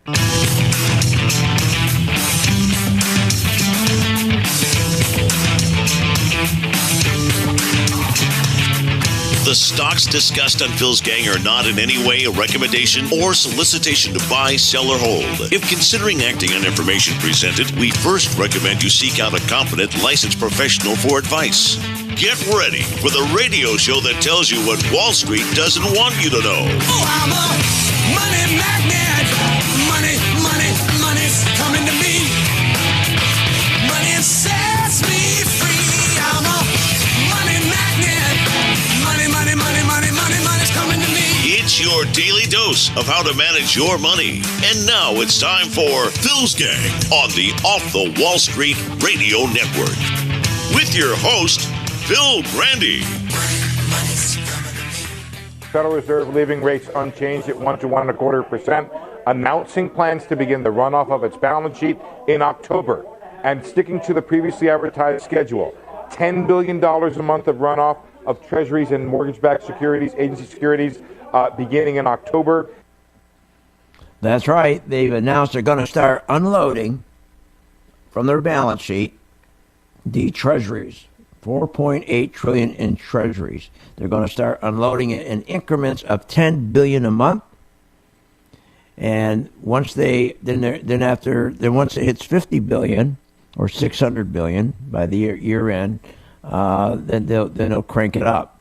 The stocks discussed on Phil's Gang are not in any way a recommendation or solicitation to buy, sell, or hold. If considering acting on information presented, we first recommend you seek out a competent, licensed professional for advice. Get ready for the radio show that tells you what Wall Street doesn't want you to know. Oh, I'm a money magnet. Money, money, money's coming to me. Money sets me free. I'm a money magnet. Money, money, money, money, money, money's coming to me. It's your daily dose of how to manage your money. And now it's time for Phil's Gang on the Off the Wall Street Radio Network. With your host, Phil Grande. Federal Reserve leaving rates unchanged at 1 to 1.25%, announcing plans to begin the runoff of its balance sheet in October, and sticking to the previously advertised schedule. $10 billion a month of runoff of treasuries and mortgage-backed securities, agency securities, beginning in October. That's right. They've announced they're going to start unloading from their balance sheet the treasuries. $4.8 trillion in treasuries. They're going to start unloading it in increments of $10 billion a month. And once once it hits $50 billion or $600 billion by the year end, then they'll crank it up.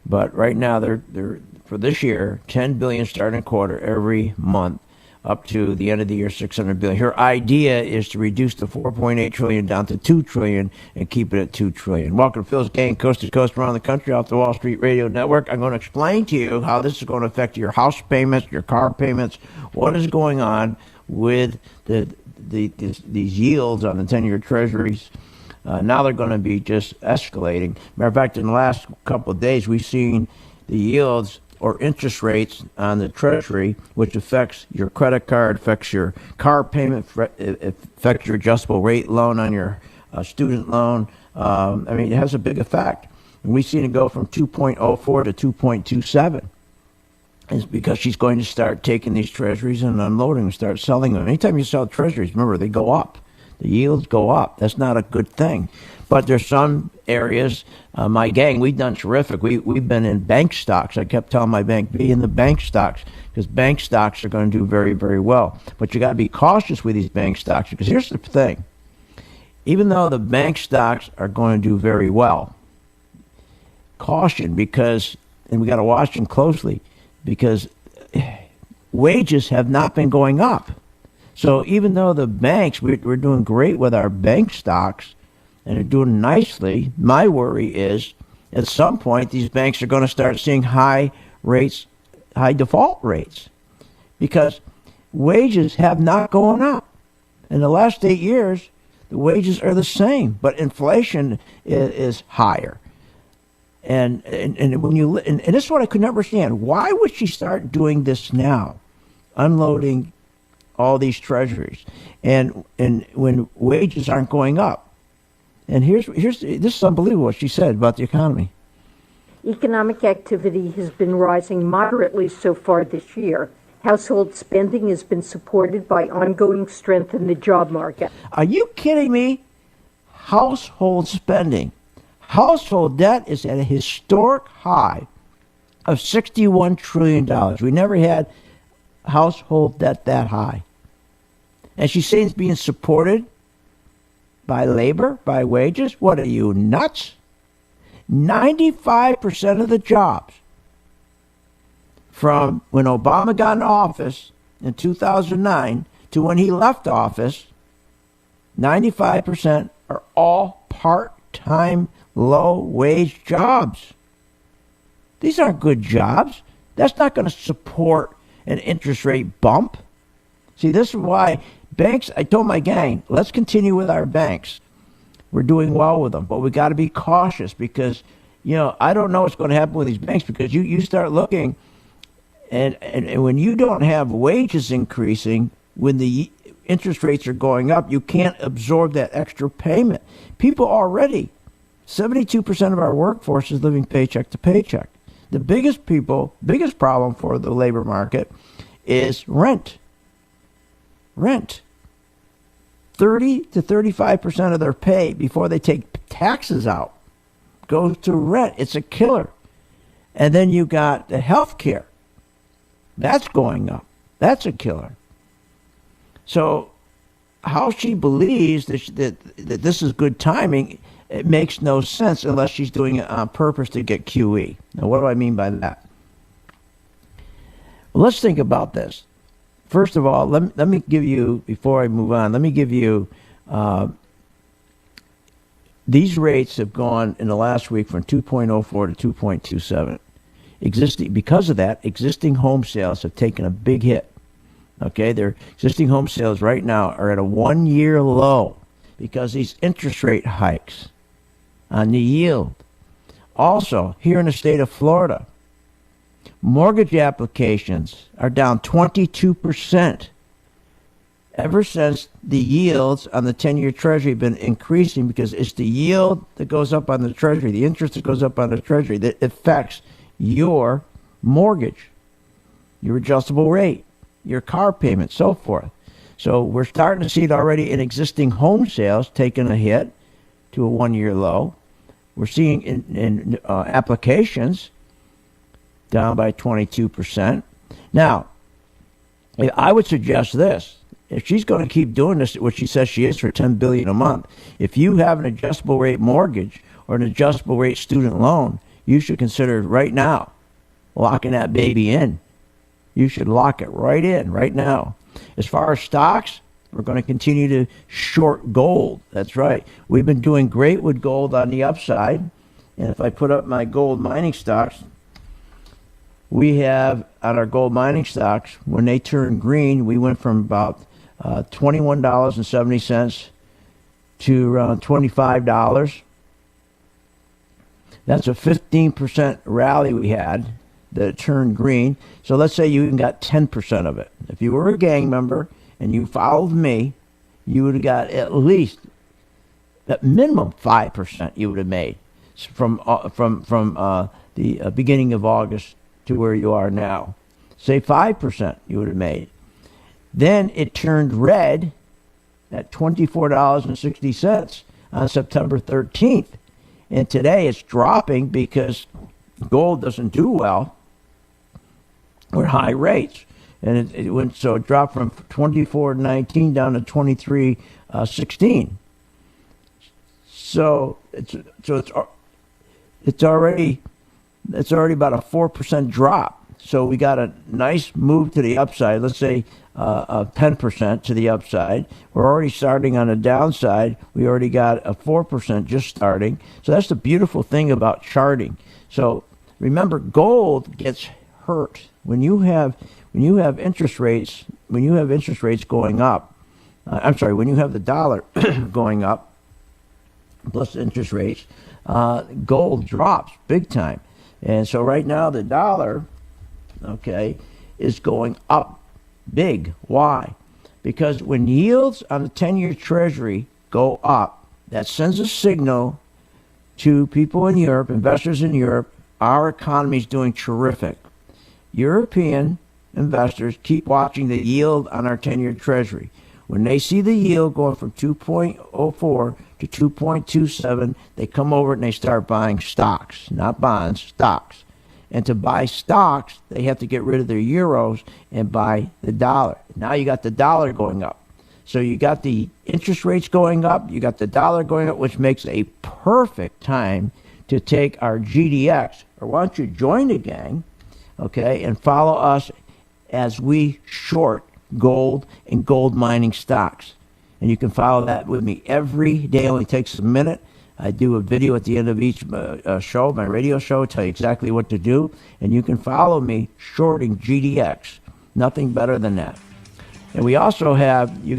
But right now they're for this year, $10 billion starting quarter every month, up to the end of the year, $600 billion. Her idea is to reduce the $4.8 trillion down to $2 trillion and keep it at $2 trillion. Welcome to Phil's Gang, coast to coast around the country off the Wall Street Radio Network. I'm going to explain to you how this is going to affect your house payments, your car payments, what is going on with these yields on the 10-year treasuries. Now they're going to be just escalating. Matter of fact, in the last couple of days, we've seen the yields or interest rates on the treasury, which affects your credit card, affects your car payment, affects your adjustable rate loan on your student loan. It has a big effect. And we've seen it go from 2.04 to 2.27. It's because she's going to start taking these treasuries and unloading and start selling them. Anytime you sell treasuries, remember, they go up. The yields go up. That's not a good thing. But there's some areas, my gang, we've done terrific. We've been in bank stocks. I kept telling my bank, be in the bank stocks, because bank stocks are going to do very, very well. But you got to be cautious with these bank stocks, because here's the thing. Even though the bank stocks are going to do very well, caution, because, and we got to watch them closely, because wages have not been going up. So even though the banks, we're doing great with our bank stocks, and they're doing nicely, my worry is at some point these banks are going to start seeing high default rates, because wages have not gone up. In the last 8 years, the wages are the same, but inflation is higher. And this is what I could never understand. Why would she start doing this now, unloading all these treasuries, and when wages aren't going up? And this is unbelievable what she said about the economy. Economic activity has been rising moderately so far this year. Household spending has been supported by ongoing strength in the job market. Are you kidding me? Household spending. Household debt is at a historic high of $61 trillion. We never had household debt that high. And she's saying it's being supported by labor, by wages. What are you, nuts? 95% of the jobs from when Obama got in office in 2009 to when he left office, 95% are all part-time, low-wage jobs. These aren't good jobs. That's not going to support an interest rate bump. See, this is why banks, I told my gang, let's continue with our banks. We're doing well with them, but we got to be cautious, because, I don't know what's going to happen with these banks, because you start looking, and when you don't have wages increasing, when the interest rates are going up, you can't absorb that extra payment. People already, 72% of our workforce is living paycheck to paycheck. The biggest problem for the labor market is rent. rent. 30 to 35% of their pay before they take taxes out goes to rent. It's a killer. And then you got the health care. That's going up. That's a killer. So how she believes that this is good timing, it makes no sense unless she's doing it on purpose to get QE. Now, what do I mean by that? Well, let's think about this. First of all, let me give you, before I move on, let me give you, these rates have gone in the last week from 2.04 to 2.27. Because of that, existing home sales have taken a big hit. Okay, their existing home sales right now are at a 1-year low because these interest rate hikes on the yield. Also, here in the state of Florida, mortgage applications are down 22% ever since the yields on the 10-year Treasury have been increasing, because it's the yield that goes up on the Treasury, the interest that goes up on the Treasury, that affects your mortgage, your adjustable rate, your car payment, so forth. So we're starting to see it already in existing home sales taking a hit to a 1-year low. We're seeing in applications down by 22%. Now, I would suggest this. If she's going to keep doing this, what she says she is, for $10 billion a month, if you have an adjustable rate mortgage or an adjustable rate student loan, you should consider right now locking that baby in. You should lock it right in right now. As far as stocks, we're going to continue to short gold. That's right. We've been doing great with gold on the upside. And if I put up my gold mining stocks, we have on our gold mining stocks, when they turn green, we went from about $21.70 to around $25. That's a 15% rally we had that turned green. So let's say you even got 10% of it. If you were a gang member and you followed me, you would have got at least, at minimum, 5% you would have made from the beginning of August to where you are now. Say 5% you would have made. Then it turned red at $24.60 on September 13th. And today it's dropping because gold doesn't do well with high rates. And it went, so it dropped from 24.19 down to 23.16. So it's already about a 4% drop. So we got a nice move to the upside. Let's say 10% to the upside. We're already starting on the downside. We already got a 4% just starting. So that's the beautiful thing about charting. So remember, gold gets hurt when you have interest rates. When you have interest rates going up, when you have the dollar going up plus interest rates, gold drops big time. And so right now the dollar, is going up big. Why? Because when yields on the 10-year Treasury go up, that sends a signal to people in Europe, investors in Europe, our economy is doing terrific. European investors keep watching the yield on our 10-year Treasury. When they see the yield going from 2.04 to 2.27, they come over and they start buying stocks, not bonds, stocks. And to buy stocks, they have to get rid of their euros and buy the dollar. Now you got the dollar going up. So you got the interest rates going up, you got the dollar going up, which makes a perfect time to take our GDX. Or why don't you join the gang, and follow us as we short gold and gold mining stocks. And you can follow that with me every day. It only takes a minute. I do a video at the end of each show, my radio show, tell you exactly what to do. And you can follow me shorting GDX. Nothing better than that. And we also have, we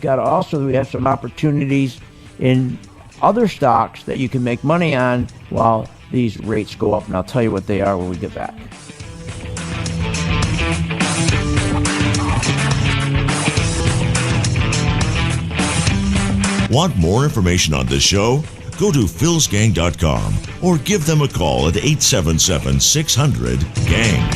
have some opportunities in other stocks that you can make money on while these rates go up. And I'll tell you what they are when we get back. Want more information on this show? Go to philsgang.com or give them a call at 877-600-GANG.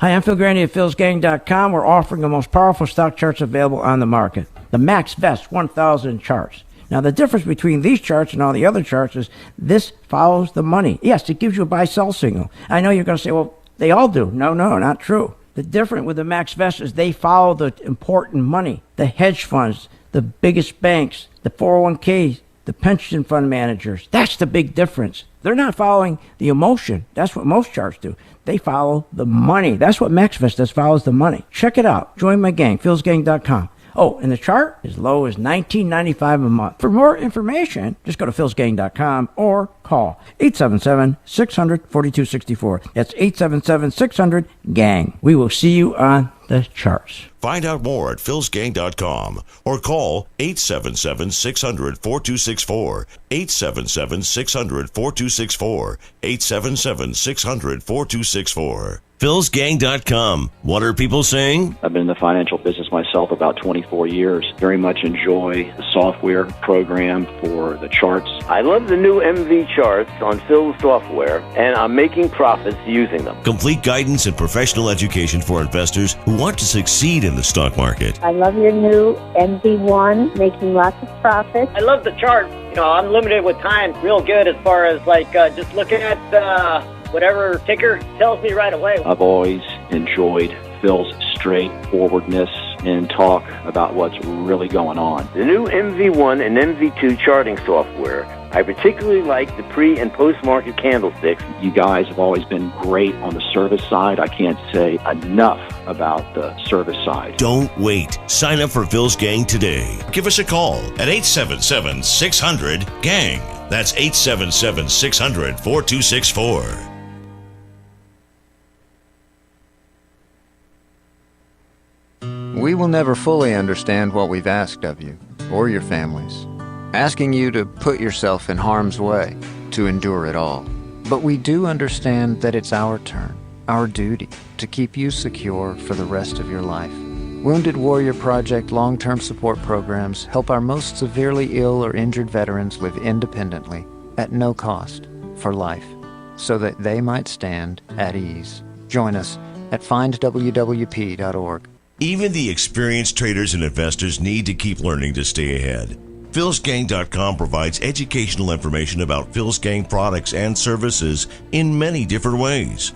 Hi, I'm Phil Grandy at philsgang.com. We're offering the most powerful stock charts available on the market. The Max Vest 1000 charts. Now, the difference between these charts and all the other charts is this follows the money. Yes, it gives you a buy-sell signal. I know you're going to say, well, they all do. No, not true. The difference with the Max Vest is they follow the important money. The hedge funds, the biggest banks, the 401ks, the pension fund managers. That's the big difference. They're not following the emotion. That's what most charts do. They follow the money. That's what MaxVest does, follows the money. Check it out. Join my gang, philsgang.com. Oh, and the chart is low as $19.95 a month. For more information, just go to philsgang.com or call 877-600-4264. That's 877-600-GANG. We will see you on the charts. Find out more at philsgang.com or call 877-600-4264, 877-600-4264, 877-600-4264. philsgang.com. What are people saying? I've been in the financial business myself about 24 years. Very much enjoy the software program for the charts. I love the new MV charts on Phil's software, and I'm making profits using them. Complete guidance and professional education for investors who want to succeed in the stock market. I love your new MV1, making lots of profits. I love the chart. You know, I'm limited with time, real good as far as just looking at whatever ticker tells me right away. I've always enjoyed Phil's straightforwardness and talk about what's really going on. The new MV1 and MV2 charting software. I particularly like the pre- and post-market candlesticks. You guys have always been great on the service side. I can't say enough about the service side. Don't wait. Sign up for Phil's Gang today. Give us a call at 877-600-GANG. That's 877-600-4264. We will never fully understand what we've asked of you, or your families, asking you to put yourself in harm's way, to endure it all. But we do understand that it's our turn, our duty, to keep you secure for the rest of your life. Wounded Warrior Project long-term support programs help our most severely ill or injured veterans live independently, at no cost, for life, so that they might stand at ease. Join us at findwwp.org. Even the experienced traders and investors need to keep learning to stay ahead. philsgang.com provides educational information about Phil's Gang products and services in many different ways.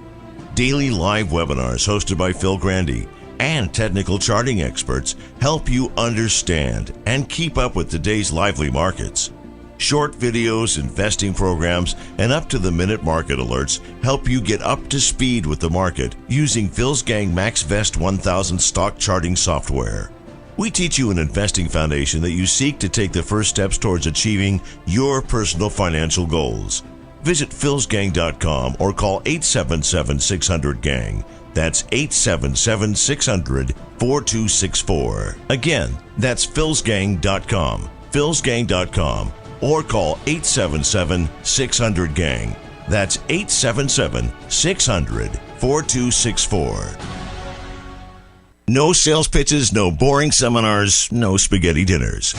Daily live webinars hosted by Phil Grandy and technical charting experts help you understand and keep up with today's lively markets. Short videos, investing programs, and up-to-the-minute market alerts help you get up to speed with the market using Phil's Gang Max Vest 1000 stock charting software. We teach you an investing foundation that you seek to take the first steps towards achieving your personal financial goals. Visit philsgang.com or call 877-600-GANG. That's 877-600-4264. Again, that's philsgang.com. philsgang.com. Or call 877-600-GANG. That's 877-600-4264. No sales pitches, no boring seminars, no spaghetti dinners.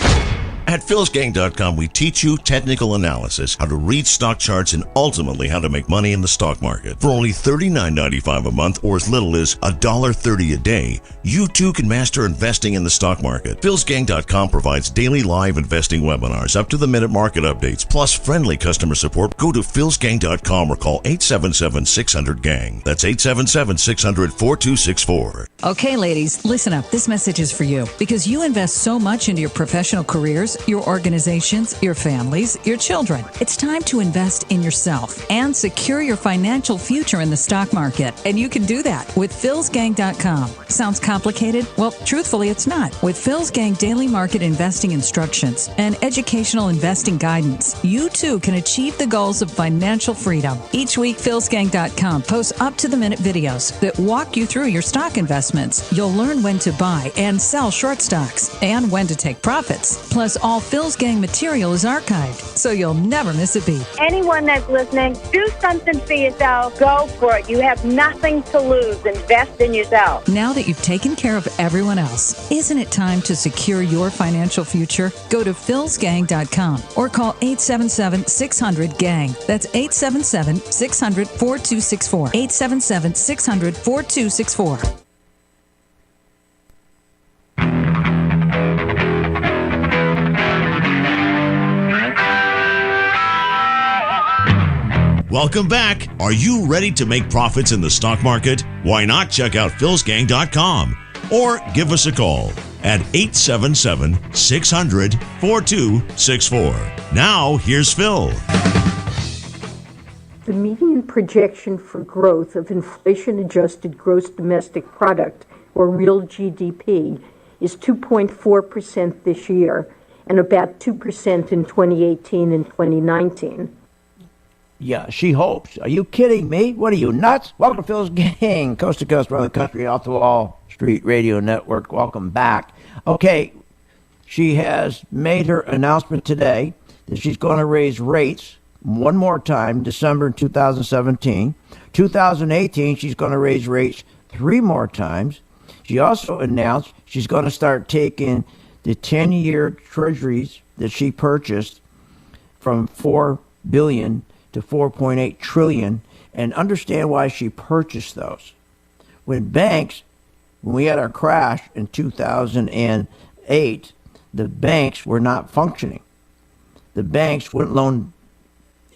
At philsgang.com, we teach you technical analysis, how to read stock charts, and ultimately how to make money in the stock market. For only $39.95 a month or as little as $1.30 a day, you too can master investing in the stock market. philsgang.com provides daily live investing webinars, up-to-the-minute market updates, plus friendly customer support. Go to philsgang.com or call 877-600-GANG. That's 877-600-4264. Okay, ladies, listen up. This message is for you because you invest so much into your professional careers, your organizations, your families, your children. It's time to invest in yourself and secure your financial future in the stock market. And you can do that with philsgang.com. Sounds complicated? Well, truthfully, it's not. With Phil's Gang daily market investing instructions and educational investing guidance, you too can achieve the goals of financial freedom. Each week, philsgang.com posts up-to-the-minute videos that walk you through your stock investing investments. You'll learn when to buy and sell short stocks and when to take profits. Plus, all Phil's Gang material is archived, so you'll never miss a beat. Anyone that's listening, do something for yourself. Go for it. You have nothing to lose. Invest in yourself. Now that you've taken care of everyone else, isn't it time to secure your financial future? Go to philsgang.com or call 877-600-GANG. That's 877-600-4264. 877-600-4264. Welcome back. Are you ready to make profits in the stock market? Why not check out philsgang.com or give us a call at 877-600-4264. Now, here's Phil. The median projection for growth of inflation-adjusted gross domestic product, or real GDP, is 2.4% this year and about 2% in 2018 and 2019. Yeah, she hopes. Are you kidding me? What are you, nuts? Welcome to Phil's Gang, coast to coast around the country, off the Wall Street Radio Network. Welcome back. Okay, she has made her announcement today that she's going to raise rates one more time, December 2017. 2018, she's going to raise rates 3 more times. She also announced she's going to start taking the 10-year treasuries that she purchased from $4 billion to $4.8 trillion, and understand why she purchased those. When we had our crash in 2008, the banks were not functioning. The banks wouldn't loan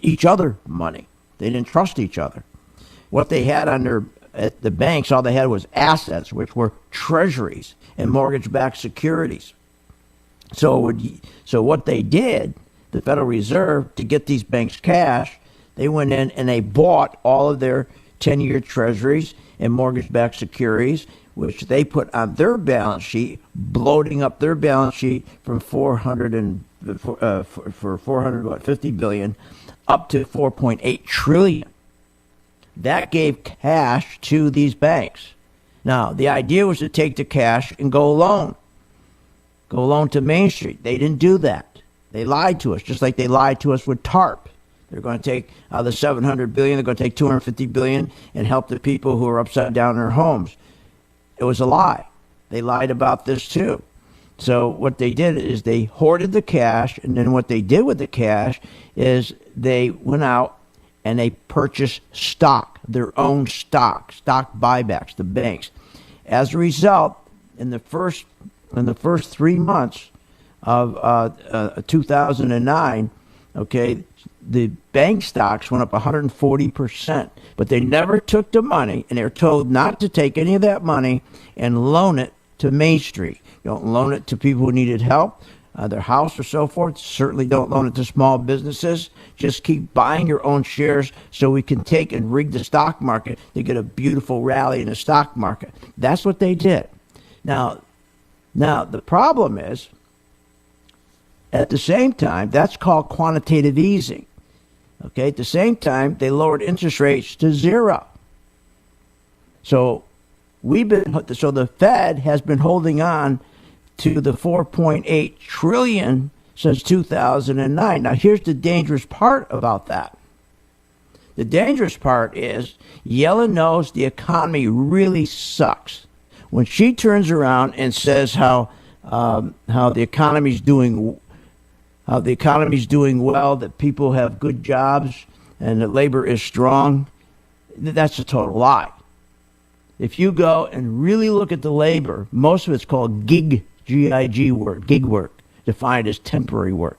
each other money. They didn't trust each other. What they had at the banks, all they had was assets, which were treasuries and mortgage-backed securities. So what they did, the Federal Reserve, to get these banks cash, they went in and they bought all of their 10-year treasuries and mortgage-backed securities, which they put on their balance sheet, bloating up their balance sheet from $450 billion up to $4.8 trillion. That gave cash to these banks. Now, the idea was to take the cash and go loan to Main Street. They didn't do that. They lied to us, just like they lied to us with TARP. They're going to take the $700 billion. They're going to take $250 billion and help the people who are upside down in their homes. It was a lie. They lied about this too. So what they did is they hoarded the cash, and then what they did with the cash is they went out and they purchased stock, their own stock buybacks, the banks. As a result, in the first 3 months of 2009, okay, the bank stocks went up 140%, but they never took the money, and they were told not to take any of that money and loan it to Main Street. You don't loan it to people who needed help, their house or so forth. Certainly don't loan it to small businesses. Just keep buying your own shares so we can take and rig the stock market to get a beautiful rally in the stock market. That's what they did. Now the problem is, at the same time, that's called quantitative easing. Okay, at the same time, they lowered interest rates to 0. So the Fed has been holding on to the $4.8 trillion since 2009. Now, here's the dangerous part about that. The dangerous part is Yellen knows the economy really sucks. When she turns around and says how the economy's doing well, that people have good jobs, and that labor is strong, that's a total lie. If you go and really look at the labor, most of it's called gig work, defined as temporary work,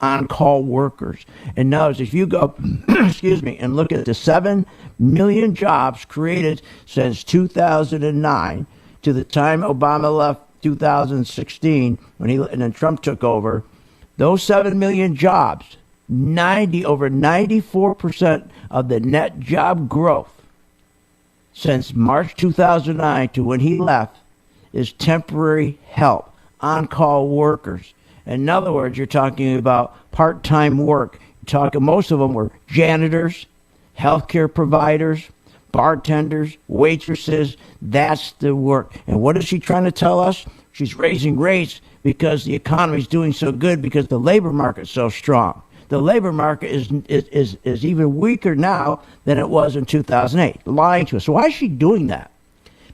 on-call workers. And notice, if you go, and look at the 7 million jobs created since 2009 to the time Obama left 2016, and then Trump took over, those 7 million jobs, over 94% of the net job growth since March 2009 to when he left is temporary help, on-call workers. In other words, you're talking about part-time work. Most of them were janitors, healthcare providers, bartenders, waitresses. That's the work. And what is she trying to tell us? She's raising rates because the economy is doing so good because the labor market is so strong. The labor market is even weaker now than it was in 2008. Lying to us. So why is she doing that?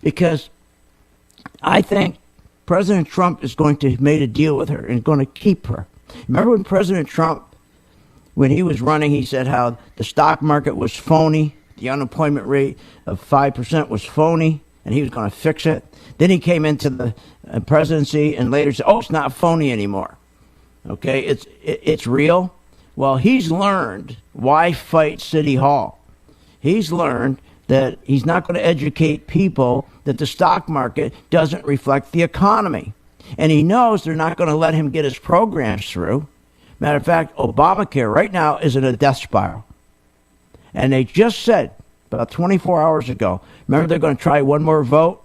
Because I think President Trump is going to have made a deal with her and going to keep her. Remember when President Trump, when he was running, he said how the stock market was phony, the unemployment rate of 5% was phony, and he was going to fix it. Then he came into the presidency and later said, oh, it's not phony anymore. Okay, it's real. Well, he's learned why fight City Hall. He's learned that he's not going to educate people that the stock market doesn't reflect the economy. And he knows they're not going to let him get his programs through. Matter of fact, Obamacare right now is in a death spiral. And they just said about 24 hours ago, remember they're going to try one more vote,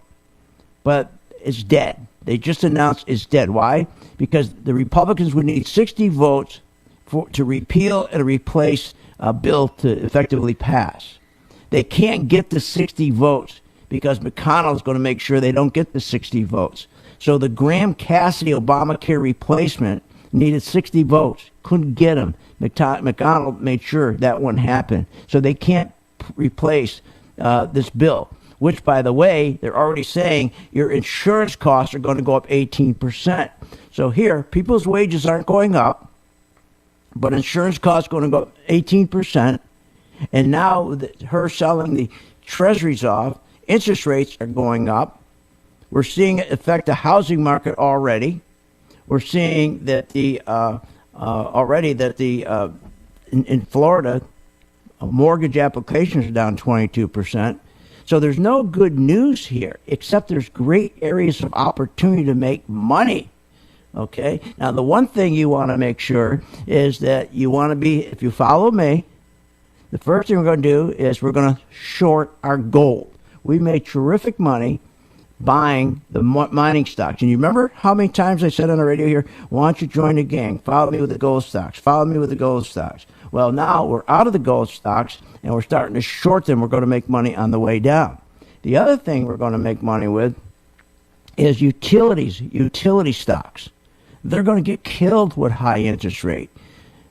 but it's dead. They just announced it's dead. Why? Because the Republicans would need 60 votes to repeal and replace a bill to effectively pass. They can't get the 60 votes because McConnell is going to make sure they don't get the 60 votes. So the Graham-Cassidy Obamacare replacement needed 60 votes. Couldn't get them. McConnell made sure that wouldn't happen. So they can't replace this bill, which, by the way, they're already saying your insurance costs are going to go up 18%. So here, people's wages aren't going up, but insurance costs are going to go up 18%. And now her selling the treasuries off, interest rates are going up. We're seeing it affect the housing market already. We're seeing that in Florida, mortgage applications are down 22%. So there's no good news here, except there's great areas of opportunity to make money. Okay. Now, the one thing you want to make sure is that you want to be, if you follow me, the first thing we're going to do is we're going to short our gold. We made terrific money buying the mining stocks. And you remember how many times I said on the radio here, why don't you join the gang? Follow me with the gold stocks. Follow me with the gold stocks. Well, now we're out of the gold stocks and we're starting to short them. We're going to make money on the way down. The other thing we're going to make money with is utility stocks. They're going to get killed with high interest rate.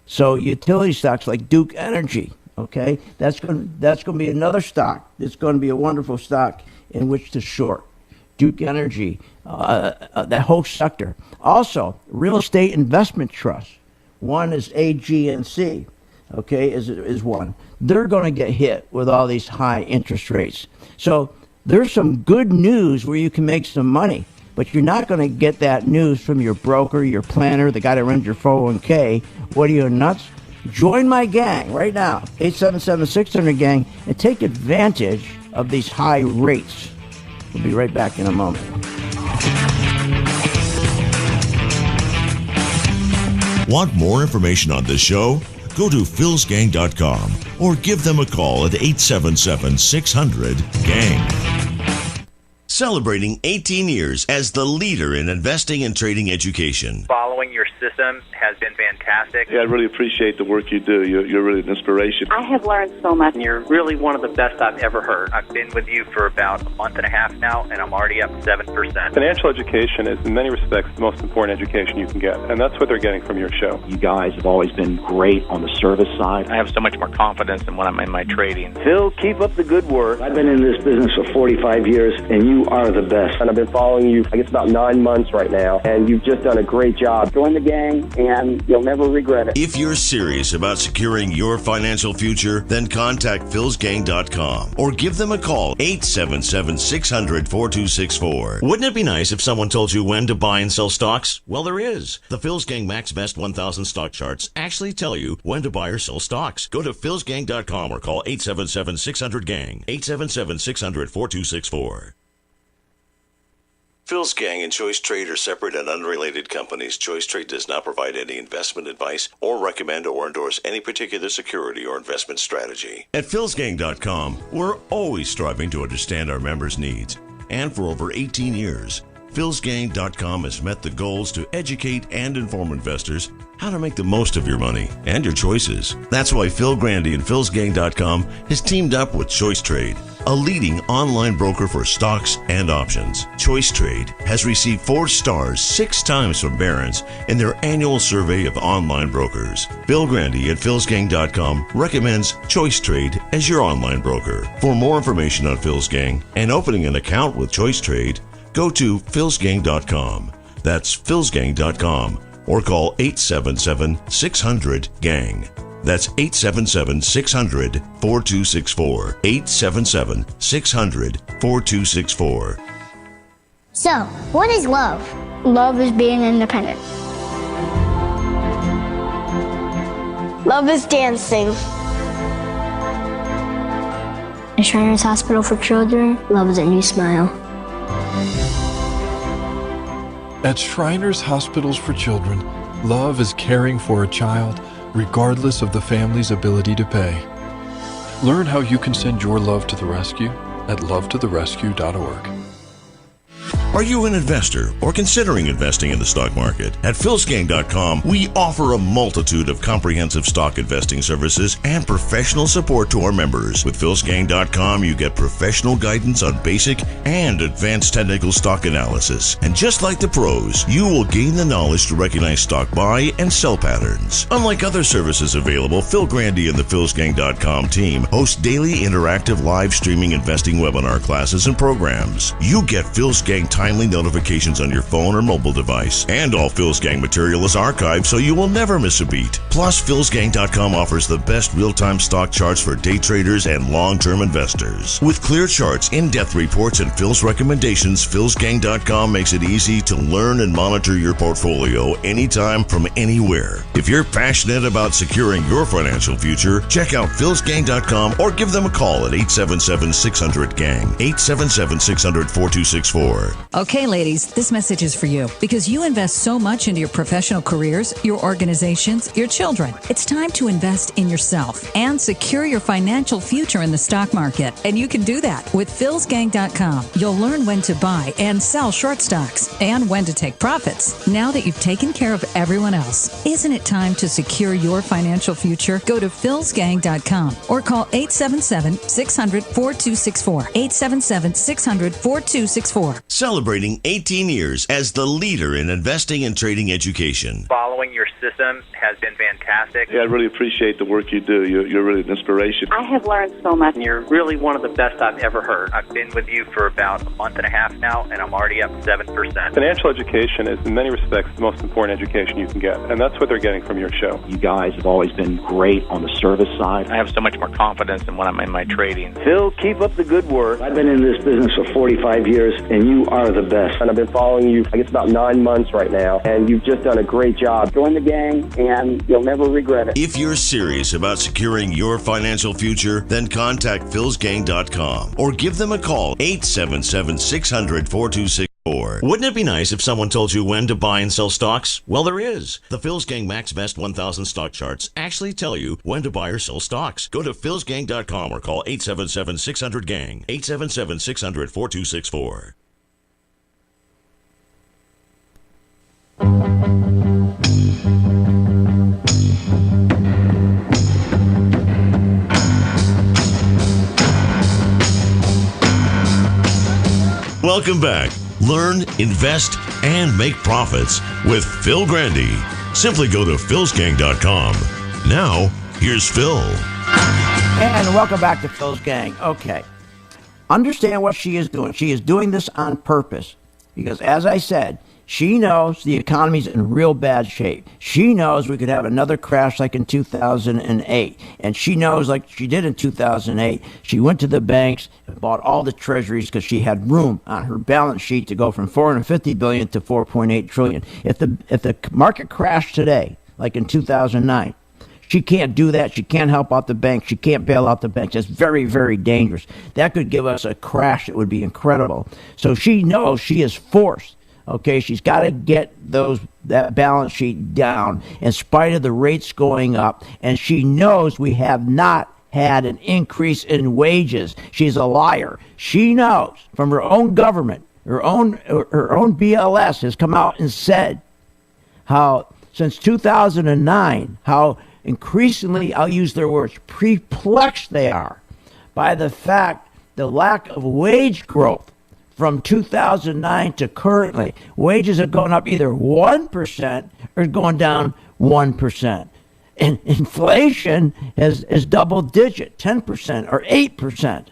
So utility stocks like Duke Energy, okay, that's going to be another stock. It's going to be a wonderful stock in which to short. Duke Energy, that whole sector. Also, real estate investment trusts. One is AG&C, okay, is one. They're going to get hit with all these high interest rates. So there's some good news where you can make some money, but you're not going to get that news from your broker, your planner, the guy that runs your 401k. What are you, nuts? Join my gang right now, 877-600-GANG, and take advantage of these high rates. We'll be right back in a moment. Want more information on this show? Go to philsgang.com or give them a call at 877-600-GANG. Celebrating 18 years as the leader in investing and trading education. Following your system has been fantastic. Yeah, I really appreciate the work you do. You're really an inspiration. I have learned so much. You're really one of the best I've ever heard. I've been with you for about a month and a half now, and I'm already up 7%. Financial education is, in many respects, the most important education you can get, and that's what they're getting from your show. You guys have always been great on the service side. I have so much more confidence in when I'm in my trading. Phil, keep up the good work. I've been in this business for 45 years, and you are the best. And I've been following you, I guess, about 9 months right now, and you've just done a great job. Join the gang, and you'll never regret it. If you're serious about securing your financial future, then contact philsgang.com or give them a call, 877-600-4264. Wouldn't it be nice if someone told you when to buy and sell stocks? Well, there is. The Phil's Gang Max Best 1000 stock charts actually tell you when to buy or sell stocks. Go to philsgang.com or call 877-600-GANG, 877-600-4264. Phil's Gang and Choice Trade are separate and unrelated companies. Choice Trade does not provide any investment advice or recommend or endorse any particular security or investment strategy. At philsgang.com, we're always striving to understand our members' needs. And for over 18 years, philsgang.com has met the goals to educate and inform investors how to make the most of your money and your choices. That's why Phil Grandy and philsgang.com has teamed up with Choice Trade a leading online broker for stocks and options. Choice Trade has received 4 stars 6 times from Barron's in their annual survey of online brokers. Phil Grandy at philsgang.com recommends Choice Trade as your online broker. For more information on Phil's Gang and opening an account with Choice Trade, go to philsgang.com. That's philsgang.com, or call 877-600-GANG. That's 877-600-4264. 877-600-4264. So, what is love? Love is being independent. Love is dancing. At Shriners Hospital for Children, love is a new smile. At Shriners Hospitals for Children, love is caring for a child regardless of the family's ability to pay. Learn how you can send your love to the rescue at lovetotherescue.org. Are you an investor or considering investing in the stock market? At philsgang.com, we offer a multitude of comprehensive stock investing services and professional support to our members. With philsgang.com, you get professional guidance on basic and advanced technical stock analysis. And just like the pros, you will gain the knowledge to recognize stock buy and sell patterns. Unlike other services available, Phil Grandy and the philsgang.com team host daily interactive live streaming investing webinar classes and programs. You get Phil's Gang timely notifications on your phone or mobile device. And all Phil's Gang material is archived so you will never miss a beat. Plus, philsgang.com offers the best real-time stock charts for day traders and long-term investors. With clear charts, in-depth reports, and Phil's recommendations, philsgang.com makes it easy to learn and monitor your portfolio anytime from anywhere. If you're passionate about securing your financial future, check out philsgang.com or give them a call at 877-600-GANG, 877-600-4264. Okay, ladies, this message is for you because you invest so much into your professional careers, your organizations, your children. It's time to invest in yourself and secure your financial future in the stock market. And you can do that with philsgang.com. You'll learn when to buy and sell short stocks and when to take profits. Now that you've taken care of everyone else, isn't it time to secure your financial future? Go to philsgang.com or call 877-600-4264. 877-600-4264. Celebrating 18 years as the leader in investing and trading education. Following your system has been fantastic. Yeah, I really appreciate the work you do. You're really an inspiration. I have learned so much. You're really one of the best I've ever heard. I've been with you for about a month and a half now, and I'm already up 7%. Financial education is, in many respects, the most important education you can get, and that's what they're getting from your show. You guys have always been great on the service side. I have so much more confidence in when I'm in my trading. Phil, keep up the good work. I've been in this business for 45 years, and you are the best. And I've been following you, I guess, about 9 months right now, and you've just done a great job. Join the gang, and you'll never regret it. If you're serious about securing your financial future, then contact philsgang.com or give them a call, 877-600-4264. Wouldn't it be nice if someone told you when to buy and sell stocks? Well, there is. The Phil's Gang Max Best 1000 stock charts actually tell you when to buy or sell stocks. Go to philsgang.com or call 877-600-GANG, 877-600-4264. Welcome back. Learn, invest, and make profits with Phil Grandy. Simply go to philsgang.com. Now, here's Phil. And welcome back to Phil's Gang. Okay. Understand what she is doing. She is doing this on purpose because, as I said, she knows the economy's in real bad shape. She knows we could have another crash like in 2008. And she knows, like she did in 2008, she went to the banks and bought all the treasuries because she had room on her balance sheet to go from $450 billion to $4.8 trillion. If the market crashed today, like in 2009, she can't do that. She can't help out the bank. She can't bail out the banks. That's very, very dangerous. That could give us a crash that would be incredible. So she knows she is forced. Okay, she's got to get that balance sheet down in spite of the rates going up. And she knows we have not had an increase in wages. She's a liar. She knows from her own government, her own BLS has come out and said how since 2009, how increasingly, I'll use their words, perplexed they are by the fact the lack of wage growth from 2009 to currently. Wages have gone up either 1% or going down 1%. And inflation is double digit, 10% or 8%.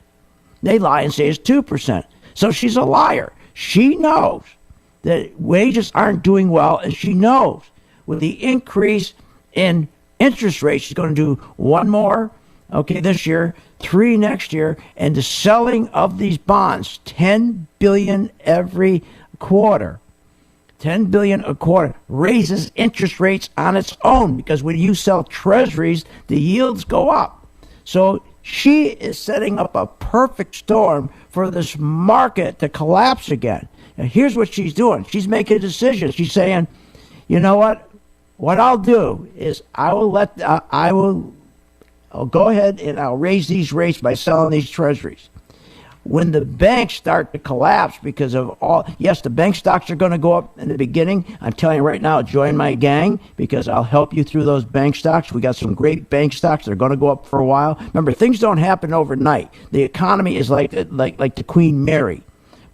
They lie and say it's 2%. So she's a liar. She knows that wages aren't doing well, and she knows with the increase in interest rates, she's going to do one more, this year, 3 next year, and the selling of these bonds, $10 billion every quarter. $10 billion a quarter raises interest rates on its own, because when you sell treasuries, the yields go up. So she is setting up a perfect storm for this market to collapse again. Now, here's what she's doing. She's making a decision. She's saying, you know what? What I'll do is I'll go ahead and I'll raise these rates by selling these treasuries. When the banks start to collapse because of the bank stocks are going to go up in the beginning. I'm telling you right now, join my gang, because I'll help you through those bank stocks. We got some great bank stocks. They're going to go up for a while. Remember, things don't happen overnight. The economy is like the Queen Mary.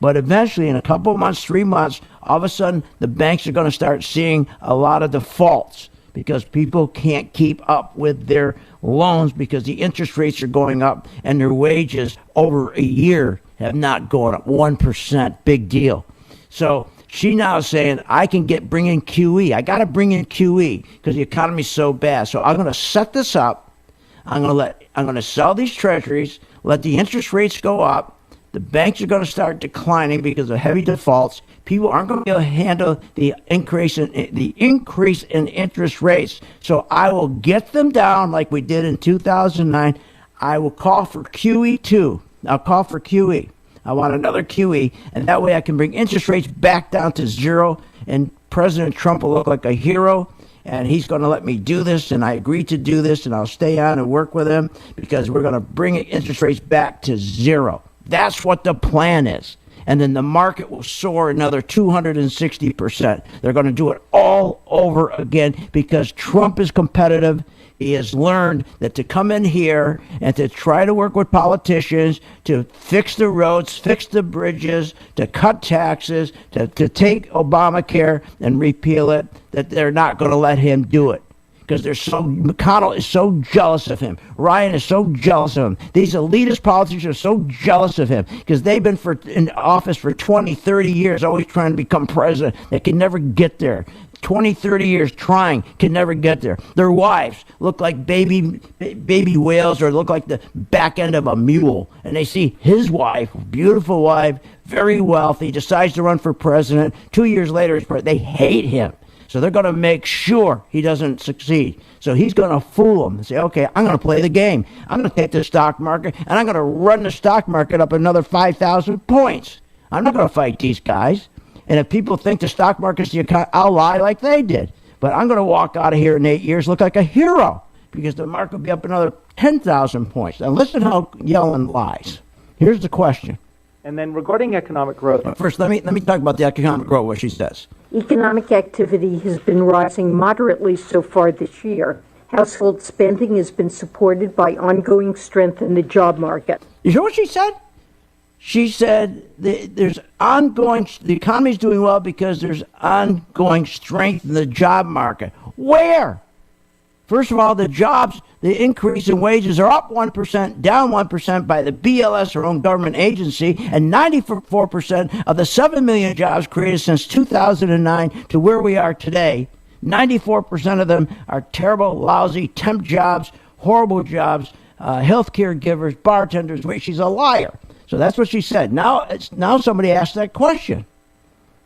But eventually, in a couple of months, 3 months, all of a sudden, the banks are going to start seeing a lot of defaults, because people can't keep up with their loans because the interest rates are going up and their wages over a year have not gone up 1%. Big deal. So she now is saying, I can bring in QE. I got to bring in QE because the economy's so bad. So I'm going to set this up. I'm going to sell these treasuries, let the interest rates go up. The banks are going to start declining because of heavy defaults. People aren't going to be able to handle the increase in interest rates. So I will get them down like we did in 2009. I will call for QE2. I'll call for QE. I want another QE, and that way I can bring interest rates back down to zero, and President Trump will look like a hero, and he's going to let me do this, and I agree to do this, and I'll stay on and work with him because we're going to bring interest rates back to zero. That's what the plan is. And then the market will soar another 260%. They're going to do it all over again because Trump is competitive. He has learned that to come in here and to try to work with politicians to fix the roads, fix the bridges, to cut taxes, to take Obamacare and repeal it, that they're not going to let him do it. Because McConnell is so jealous of him. Ryan is so jealous of him. These elitist politicians are so jealous of him because they've been in office for 20, 30 years, always trying to become president. They can never get there. 20, 30 years trying, can never get there. Their wives look like baby whales or look like the back end of a mule. And they see his wife, beautiful wife, very wealthy, decides to run for president. 2 years later, they hate him. So they're going to make sure he doesn't succeed. So he's going to fool them and say, okay, I'm going to play the game. I'm going to take the stock market, and I'm going to run the stock market up another 5,000 points. I'm not going to fight these guys. And if people think the stock market's the economy, I'll lie like they did. But I'm going to walk out of here in 8 years, look like a hero, because the market will be up another 10,000 points. Now listen how Yellen lies. Here's the question. And then regarding economic growth. But first, let me talk about the economic growth, what she says. Economic activity has been rising moderately so far this year. Household spending has been supported by ongoing strength in the job market. You hear what she said? She said the economy's doing well because there's ongoing strength in the job market. Where? First of all, the increase in wages are up 1%, down 1% by the BLS, our own government agency, and 94% of the 7 million jobs created since 2009 to where we are today, 94% of them are terrible, lousy temp jobs, horrible jobs, healthcare givers, bartenders. Wait, she's a liar. So that's what she said. Now somebody asked that question.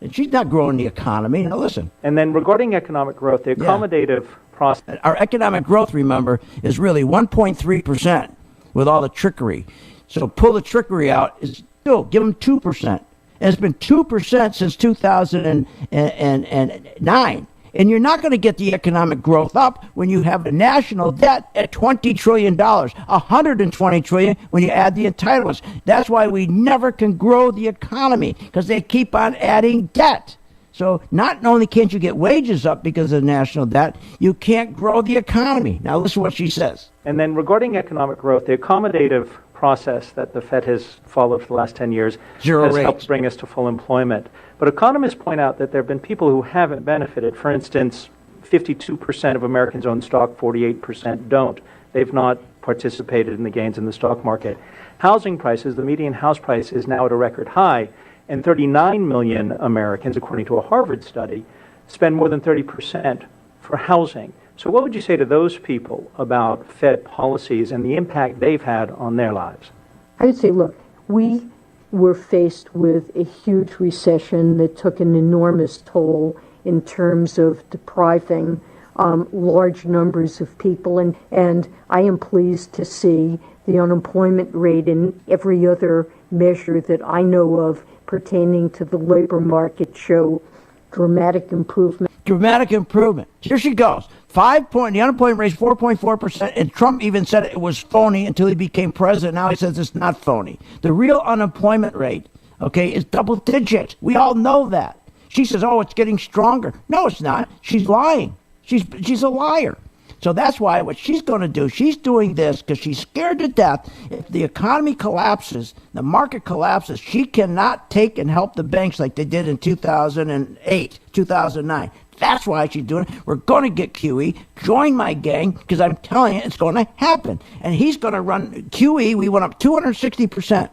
And she's not growing the economy. Now listen. And then regarding economic growth, the accommodative process. Our economic growth, remember, is really 1.3% with all the trickery. So pull the trickery out, is still give them 2%. And it's been 2% since 2009. And you're not going to get the economic growth up when you have a national debt at $20 trillion, $120 trillion when you add the entitlements. That's why we never can grow the economy, because they keep on adding debt. So not only can't you get wages up because of the national debt, you can't grow the economy. Now listen to what she says. And then regarding economic growth, the accommodative process that the Fed has followed for the last 10 years Zero has rates. helped bring us to full employment. But economists point out that there have been people who haven't benefited. For instance, 52% of Americans own stock, 48% don't. They've not participated in the gains in the stock market. Housing prices, the median house price is now at a record high, and 39 million Americans, according to a Harvard study, spend more than 30% for housing. So what would you say to those people about Fed policies and the impact they've had on their lives? I would say, look, we were faced with a huge recession that took an enormous toll in terms of depriving large numbers of people. And I am pleased to see the unemployment rate in every other measure that I know of pertaining to the labor market show dramatic improvement. Dramatic improvement. Here she goes. The unemployment rate is 4.4%, and Trump even said it was phony until he became president. Now he says it's not phony. The real unemployment rate, okay, is double digit. We all know that. She says, oh, it's getting stronger. No, it's not. She's lying. She's a liar. So that's why what she's going to do, she's doing this because she's scared to death. If the economy collapses, the market collapses, she cannot take and help the banks like they did in 2008, 2009. That's why she's doing it. We're going to get QE. Join my gang because I'm telling you it's going to happen. And he's going to run QE. We went up 260%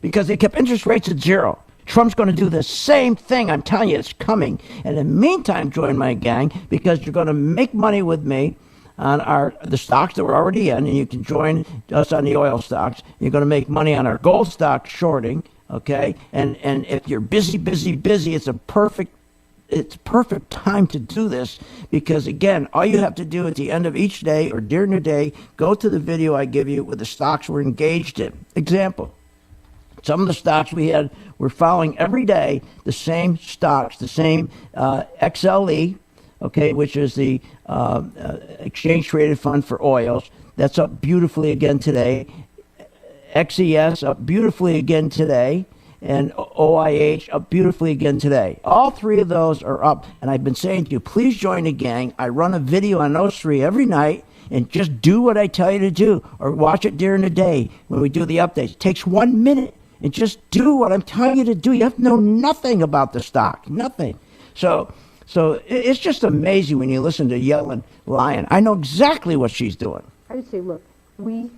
because they kept interest rates at zero. Trump's going to do the same thing. I'm telling you, it's coming. And in the meantime, join my gang because you're going to make money with me on the stocks that we're already in, and you can join us on the oil stocks. You're going to make money on our gold stock shorting, okay? And if you're busy, it's a perfect time to do this because, again, all you have to do at the end of each day or during the day, go to the video I give you with the stocks we're engaged in. Example, some of the stocks we're following every day, the same stocks, the same XLE, okay, which is the exchange-traded fund for oils. That's up beautifully again today. XES up beautifully again today. And OIH up beautifully again today. All three of those are up. And I've been saying to you, please join the gang. I run a video on those three every night. And just do what I tell you to do. Or watch it during the day when we do the updates. It takes 1 minute. And just do what I'm telling you to do. You have to know nothing about the stock. Nothing. So it's just amazing when you listen to Yellen lying. I know exactly what she's doing. I would say, look, we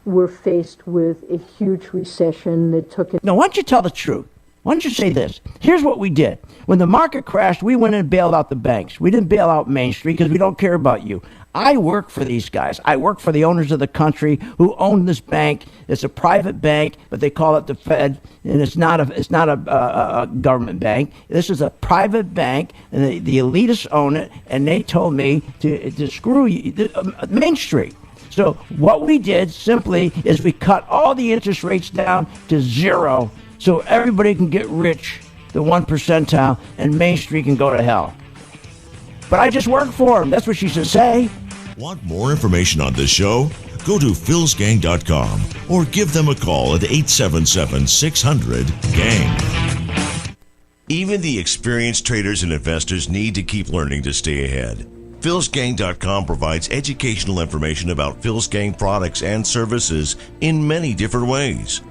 were faced with a huge recession that took it. Now, why don't you tell the truth? Why don't you say this? Here's what we did. When the market crashed, we went and bailed out the banks. We didn't bail out Main Street because we don't care about you. I work for these guys. I work for the owners of the country who own this bank. It's a private bank, but they call it the Fed, and it's not a government bank. This is a private bank, and the elitists own it, and they told me to screw you, Main Street. So what we did simply is we cut all the interest rates down to zero so everybody can get rich, the 1 percentile, and Main Street can go to hell. But I just work for them. That's what she should say. Want more information on this show? Go to philsgang.com or give them a call at 877-600-GANG. Even the experienced traders and investors need to keep learning to stay ahead. philsgang.com provides educational information about Phil's Gang products and services in many different ways.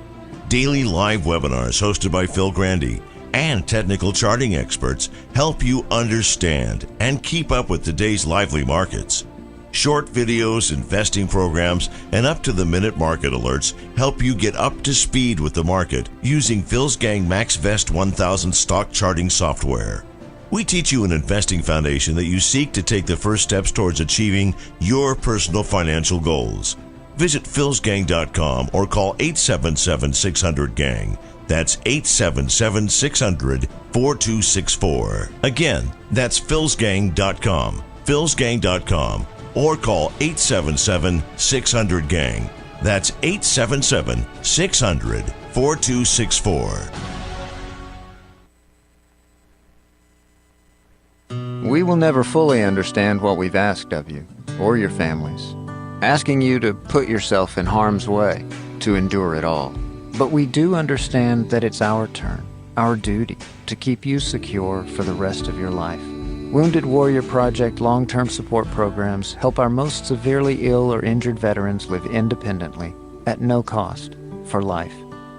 Daily live webinars hosted by Phil Grandy and technical charting experts help you understand and keep up with today's lively markets. Short videos, investing programs, and up-to-the-minute market alerts help you get up to speed with the market using Phil's Gang MaxVest 1000 stock charting software. We teach you an investing foundation that you seek to take the first steps towards achieving your personal financial goals. Visit philsgang.com or call 877-600-GANG. That's 877-600-4264. Again, that's philsgang.com. philsgang.com. Or call 877-600-GANG. That's 877-600-4264. We will never fully understand what we've asked of you, or your families, asking you to put yourself in harm's way, to endure it all. But we do understand that it's our turn, our duty, to keep you secure for the rest of your life. Wounded Warrior Project long-term support programs help our most severely ill or injured veterans live independently, at no cost. for life,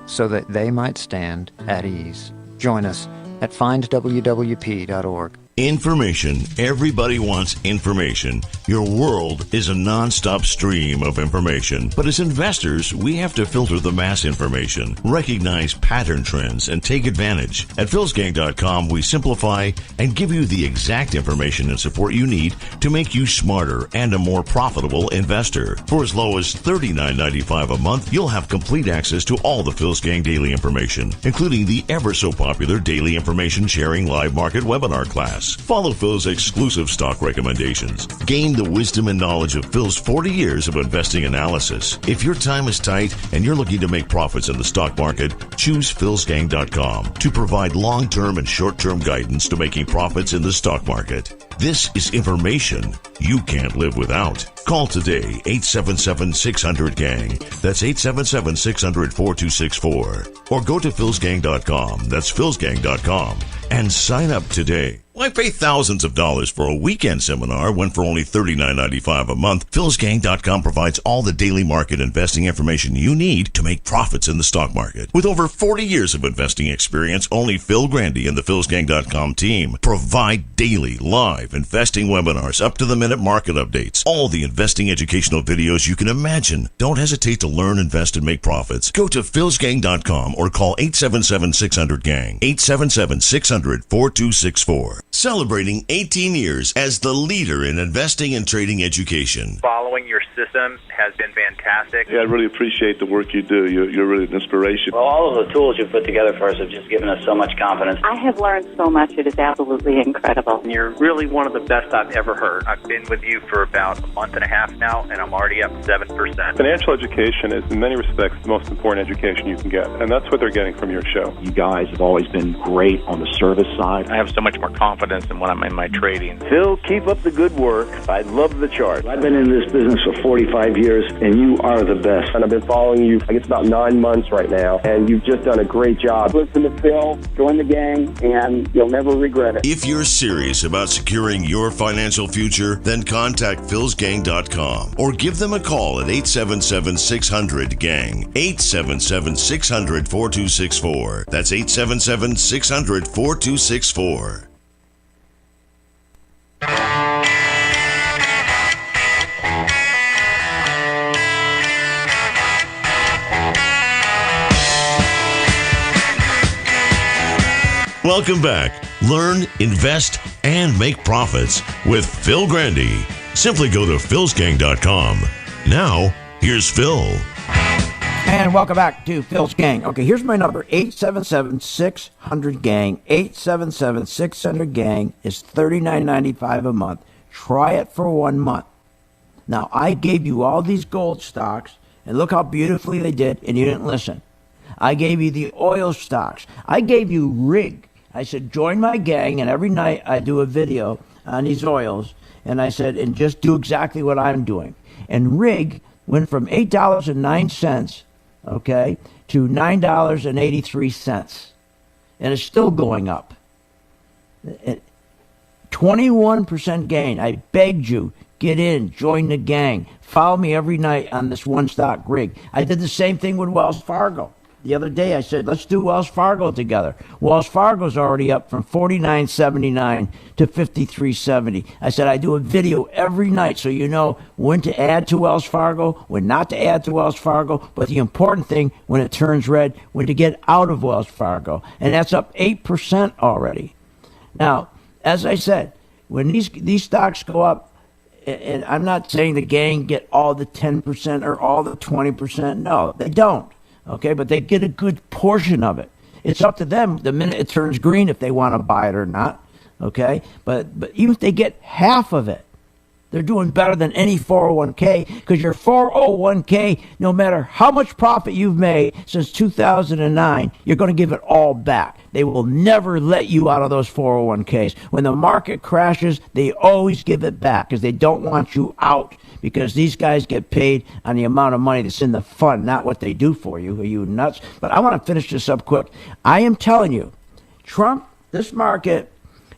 so that they might stand at ease. Join us at findwwp.org. Information. Everybody wants information. Your world is a non-stop stream of information. But as investors, we have to filter the mass information, recognize pattern trends, and take advantage. At philsgang.com, we simplify and give you the exact information and support you need to make you smarter and a more profitable investor. For as low as $39.95 a month, you'll have complete access to all the Phil's Gang daily information, including the ever so popular Daily Information Sharing Live Market webinar class. Follow Phil's exclusive stock recommendations. Gain the wisdom and knowledge of Phil's 40 years of investing analysis. If your time is tight and you're looking to make profits in the stock market, choose philsgang.com to provide long-term and short-term guidance to making profits in the stock market. This is information you can't live without. Call today, 877-600-GANG. That's 877-600-4264. Or go to philsgang.com. That's philsgang.com. And sign up today. Why pay thousands of dollars for a weekend seminar when for only $39.95 a month, philsgang.com provides all the daily market investing information you need to make profits in the stock market. With over 40 years of investing experience, only Phil Grandy and the philsgang.com team provide daily live investing webinars, up-to-the-minute market updates, all the investing educational videos you can imagine. Don't hesitate to learn, invest, and make profits. Go to philsgang.com or call 877-600-GANG, 877-600-4264. Celebrating 18 years as the leader in investing and trading education. Following your system has been fantastic. Yeah, I really appreciate the work you do. You're really an inspiration. Well, all of the tools you put together for us have just given us so much confidence. I have learned so much. It is absolutely incredible. And you're really one of the best I've ever heard. I've been with you for about a month and a half now, and I'm already up 7%. Financial education is, in many respects, the most important education you can get, and that's what they're getting from your show. You guys have always been great on the service side. I have so much more confidence in when I'm in my trading. Phil, keep up the good work. I love the chart. I've been in this business for 45 years, and you are the best. And I've been following you, I guess, about 9 months right now, and you've just done a great job. Listen to Phil, join the gang, and you'll never regret it. If you're serious about securing your financial future, then contact philsgang.com or give them a call at 877-600-GANG, 877-600-4264. That's 877-600-4264. Welcome back. Learn, invest, and make profits with Phil Grandy. Simply go to philsgang.com. Now, here's Phil. And welcome back to Phil's Gang. Okay, here's my number, 877-600-GANG. 877-600-GANG is $39.95 a month. Try it for 1 month. Now, I gave you all these gold stocks, and look how beautifully they did, and you didn't listen. I gave you the oil stocks. I gave you rig. I said, join my gang, and every night I do a video on these oils, and I said, and just do exactly what I'm doing. And rig went from $8.09, okay, to $9.83, and it's still going up. 21% gain. I begged you, get in, join the gang. Follow me every night on this one stock rig. I did the same thing with Wells Fargo. The other day I said, let's do Wells Fargo together. Wells Fargo's already up from $49.79 to $53.70. I said, I do a video every night so you know when to add to Wells Fargo, when not to add to Wells Fargo, but the important thing, when it turns red, when to get out of Wells Fargo. And that's up 8% already. Now, as I said, when these stocks go up, and I'm not saying the gang get all the 10% or all the 20%. No, they don't. Okay, but they get a good portion of it. It's up to them the minute it turns green if they want to buy it or not. Okay, but even if they get half of it, they're doing better than any 401k, because your 401k, no matter how much profit you've made since 2009, you're going to give it all back. They will never let you out of those 401ks. When the market crashes, they always give it back because they don't want you out, because these guys get paid on the amount of money that's in the fund, not what they do for you. Are you nuts? But I want to finish this up quick. I am telling you, Trump, this market,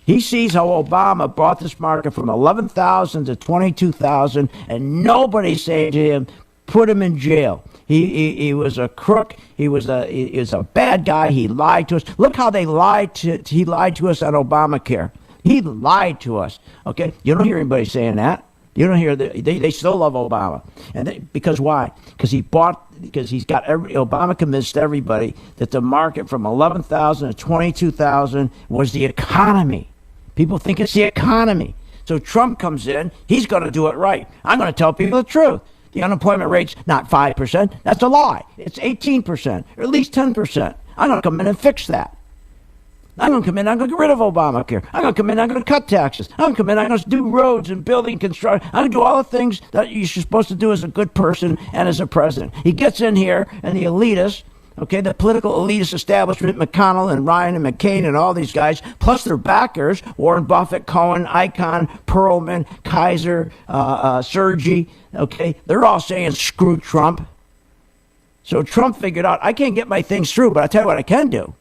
he sees how Obama brought this market from 11,000 to 22,000, and nobody's saying to him, put him in jail. He was a crook. He was a bad guy. He lied to us. Look how he lied to us on Obamacare. He lied to us. Okay, you don't hear anybody saying that. You don't hear they still love Obama, and because why? Because Obama convinced everybody that the market from 11,000 to 22,000 was the economy. People think it's the economy. So Trump comes in. He's going to do it right. I'm going to tell people the truth. The unemployment rate's not 5%. That's a lie. It's 18%, or at least 10%. I'm going to come in and fix that. I'm going to come in, I'm going to get rid of Obamacare. I'm going to come in, I'm going to cut taxes. I'm going to come in, I'm going to do roads and building construction. I'm going to do all the things that you're supposed to do as a good person and as a president. He gets in here, and the elitists, okay, the political elitist establishment, McConnell and Ryan and McCain and all these guys, plus their backers, Warren Buffett, Cohen, Icahn, Perlman, Kaiser, Sergey, okay, they're all saying screw Trump. So Trump figured out, I can't get my things through, but I'll tell you what I can do.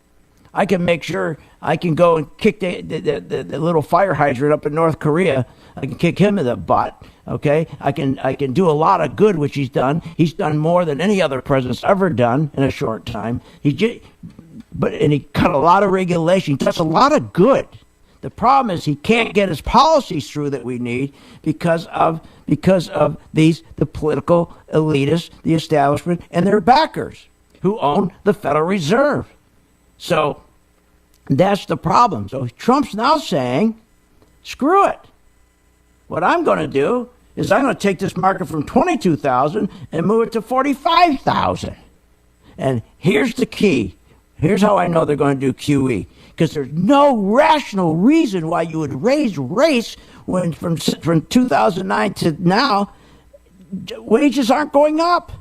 I can make sure I can go and kick the little fire hydrant up in North Korea. I can kick him in the butt. Okay, I can do a lot of good, which he's done. He's done more than any other president's ever done in a short time. He cut a lot of regulation. He does a lot of good. The problem is he can't get his policies through that we need because of the political elitists, the establishment, and their backers who own the Federal Reserve. So that's the problem. So Trump's now saying, screw it. What I'm going to do is I'm going to take this market from 22,000 and move it to 45,000. And here's the key. Here's how I know they're going to do QE. Because there's no rational reason why you would raise rates when from 2009 to now, wages aren't going up.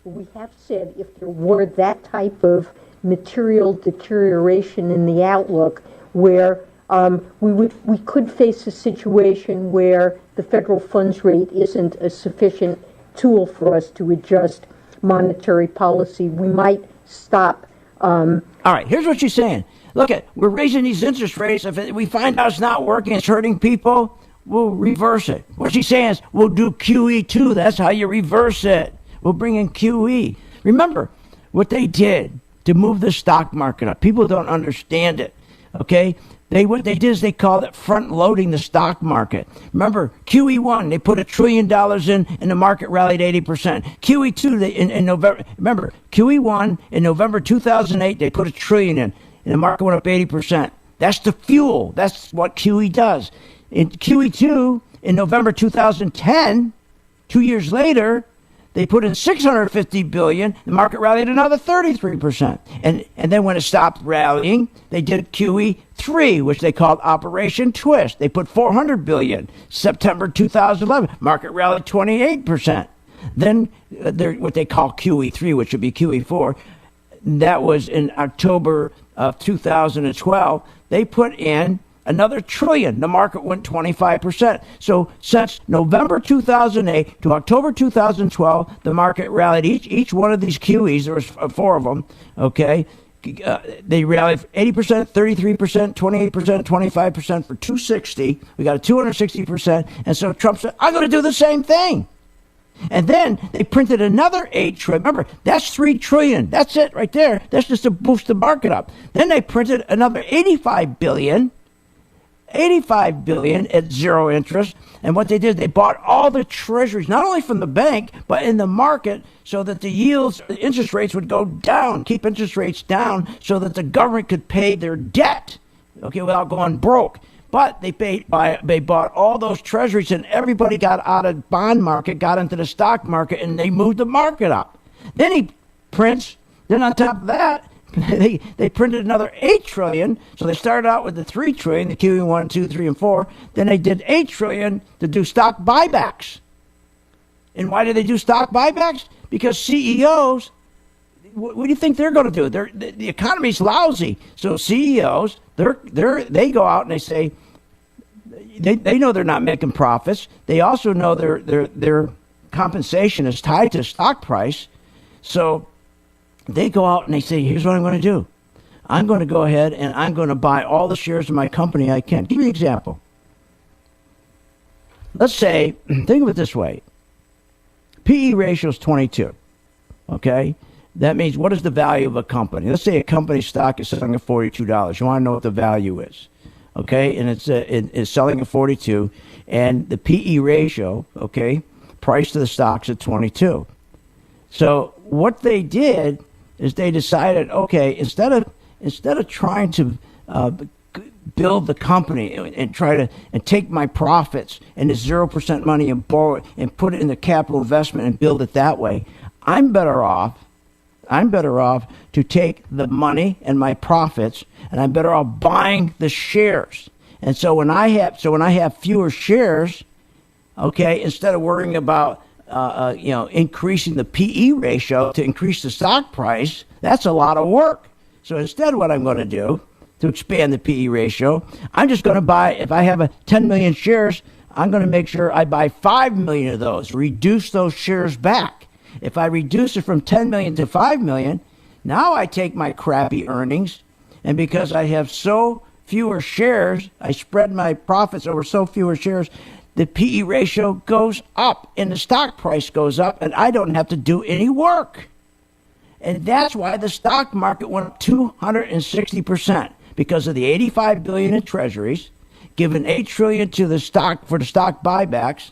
We have said if there were that type of material deterioration in the outlook where we could face a situation where the federal funds rate isn't a sufficient tool for us to adjust monetary policy, we might stop. All right, here's what she's saying. Look, we're raising these interest rates. If we find out it's not working, it's hurting people, we'll reverse it. What she's saying is we'll do QE too. That's how you reverse it. We'll bring in QE. Remember what they did to move the stock market up. People don't understand it, okay? What they did is they called it front-loading the stock market. Remember, QE1, they put $1 trillion in, and the market rallied 80%. QE2, in November, remember, QE1, in November 2008, they put $1 trillion in, and the market went up 80%. That's the fuel. That's what QE does. In QE2, in November 2010, 2 years later, they put in $650 billion. The market rallied another 33%. And then when it stopped rallying, they did QE3, which they called Operation Twist. They put $400 billion. September 2011, market rallied 28%. Then what they call QE3, which would be QE4, that was in October of 2012. They put in another $1 trillion. The market went 25%. So since November 2008 to October 2012, the market rallied each one of these QEs. There was 4 of them. Okay, they rallied 80%, 33%, 28%, 25% for 260. We got a 260%. And so Trump said, "I'm going to do the same thing." And then they printed another $8 trillion. Remember, that's $3 trillion. That's it right there. That's just to boost the market up. Then they printed another $85 billion at zero interest. And what they did, they bought all the treasuries, not only from the bank, but in the market, so that the yields, the interest rates would go down, keep interest rates down, so that the government could pay their debt, okay, without going broke. But they bought all those treasuries, and everybody got out of the bond market, got into the stock market, and they moved the market up. Then he prints, then on top of that, they printed another $8 trillion. So they started out with the $3 trillion, the QE 1, 2, 3, and 4. Then they did $8 trillion to do stock buybacks. And why did they do stock buybacks? Because CEOs, what do you think they're going to do? The economy's lousy. So CEOs, they go out and they say, they know they're not making profits. They also know their compensation is tied to stock price. So they go out and they say, here's what I'm going to do. I'm going to go ahead and I'm going to buy all the shares of my company I can. Give you an example. Let's say, think of it this way. PE ratio is 22. Okay? That means what is the value of a company? Let's say a company stock is selling at $42. You want to know what the value is. Okay? And it's selling at 42. And the PE ratio, okay, price to the stock's at 22. So what they did is they decided, okay, instead of trying to build the company and try to take my profits and the 0% money and borrow it and put it in the capital investment and build it that way, I'm better off to take the money and my profits, and I'm better off buying the shares. And so when I have fewer shares, okay, instead of worrying about increasing the PE ratio to increase the stock price, that's a lot of work. So instead, what I'm going to do to expand the PE ratio, I'm just going to buy, if I have 10 million shares, I'm going to make sure I buy 5 million of those, reduce those shares back. If I reduce it from 10 million to 5 million, now I take my crappy earnings, and because I have so fewer shares, I spread my profits over so fewer shares, the PE ratio goes up and the stock price goes up, and I don't have to do any work. And that's why the stock market went up 260%, because of the $85 billion in treasuries, given $8 trillion to the stock for the stock buybacks.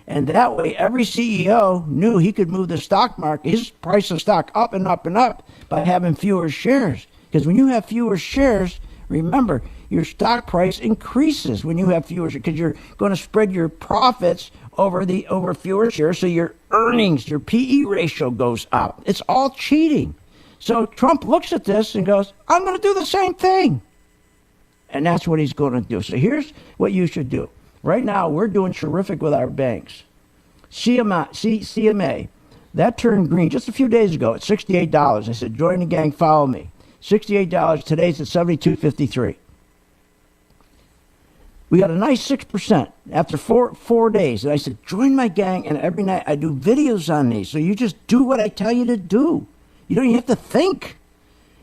And that way, every CEO knew he could move the stock market, his price of stock up and up and up by having fewer shares. Because when you have fewer shares, remember, your stock price increases when you have fewer shares, because you're going to spread your profits over fewer shares, so your earnings, your PE ratio goes up. It's all cheating. So Trump looks at this and goes, I'm going to do the same thing. And that's what he's going to do. So here's what you should do. Right now, we're doing terrific with our banks. CMA, that turned green just a few days ago at $68. I said, join the gang, follow me. $68, today's at $72.53. We got a nice 6% after four days. And I said, join my gang, and every night I do videos on these. So you just do what I tell you to do. You don't even have to think.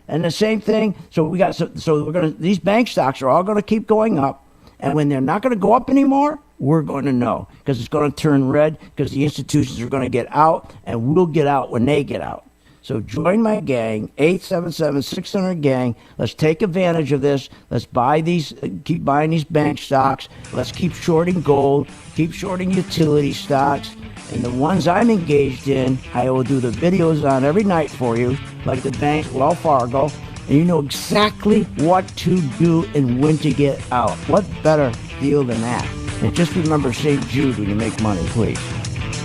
And the same thing, so we're gonna, these bank stocks are all gonna keep going up. And when they're not going to go up anymore, we're going to know, because it's going to turn red, because the institutions are going to get out, and we'll get out when they get out. So join my gang, 877-600-GANG. Let's take advantage of this. Let's keep buying these bank stocks. Let's keep shorting gold, keep shorting utility stocks. And the ones I'm engaged in, I will do the videos on every night for you, like the bank, Wells Fargo. And you know exactly what to do and when to get out. What better deal than that? And just remember St. Jude when you make money, please.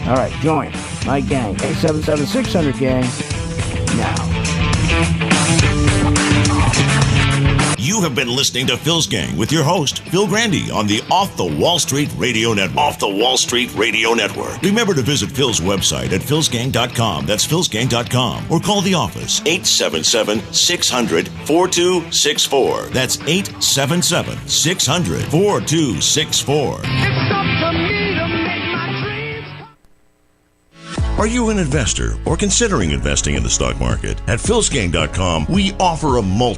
All right, join my gang, 877-600-GANG, now. You have been listening to Phil's Gang with your host, Phil Grandy, on the Off the Wall Street Radio Network. Off the Wall Street Radio Network. Remember to visit Phil's website at philsgang.com. That's philsgang.com. Or call the office, 877-600-4264. That's 877-600-4264. It's up to me to make my dreams. Are you an investor or considering investing in the stock market? At philsgang.com, we offer a